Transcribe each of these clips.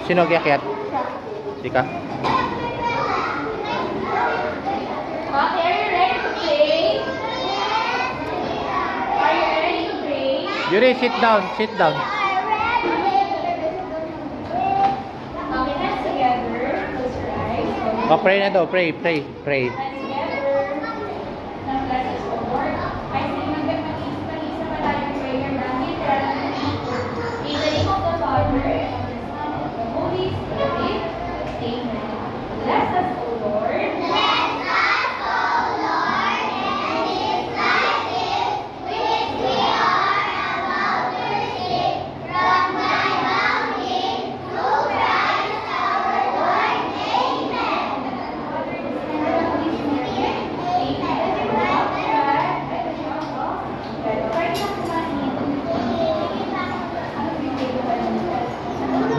Sino kiyakiyat? Di ka? Okay, are you ready to play? Are you ready to play? Yuri, sit down. Sit down. Okay, hands together. Close your eyes. Oh, pray na daw. Pray. Hands together. Now bless us, O Lord. I say mag-isa pa tayong prayer namin. In the name of the Father, and of the Son, and of the Holy Spirit. Amen. Bless us, O Lord.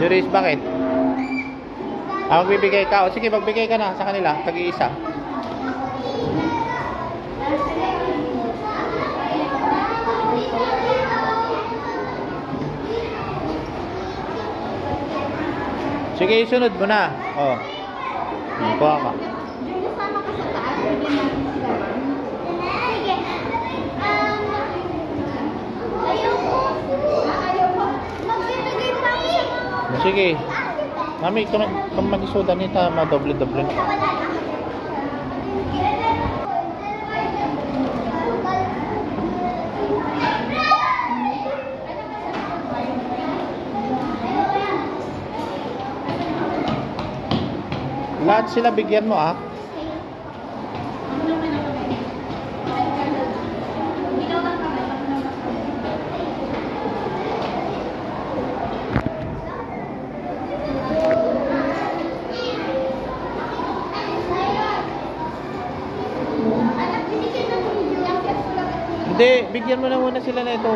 Juris, bakit? Magbibigay ka. O sige, magbigay ka na sa kanila. Tag-iisa. Sige, isunod mo na. O. Kuha ka. Sama ka sa taas. Sige. Ayoko. Magbibigay pa ako sa mga. Sige. Mami, kung mag-isudan nito, madoble-doble na. Lahat sila bigyan mo, ah. Hindi, bigyan mo na muna sila na ito.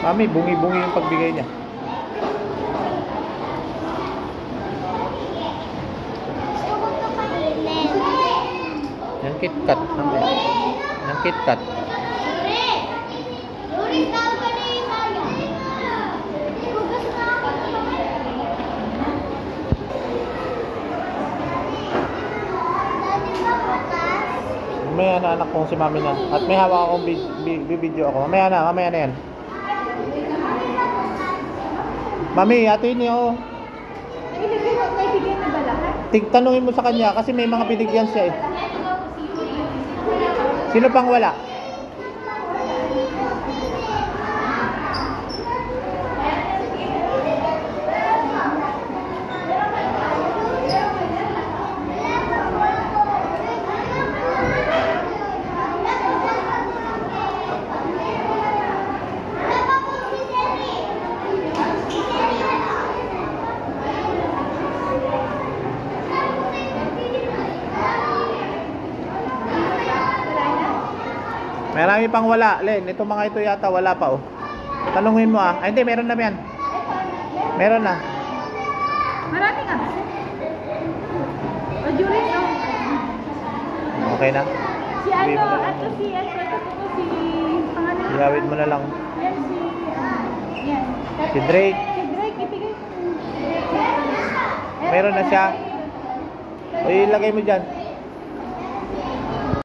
Mami, bungi-bungi yung pagbigay niya. Yung KitKat. Yung KitKat. May anak kong si Mami na. At may hawak akong video ako. Mamaya na yan. Mami, atin niyo. Naibigay na ba lahat? Tanungin mo sa kanya kasi may mga binigyan siya eh. Sino pang wala? Marami pang wala, Len. Ito mga ito yata wala pa, oh. Tanungin mo, ah. Ay, hindi, meron na yan. Meron na. Marami nga. O, Juris, oh. Okay na. Si ano, at si pangalan. Iawid mo na lang. Yan, yan. Si Drake. Si Drake, ibigay. Meron na siya. O, ilagay mo dyan.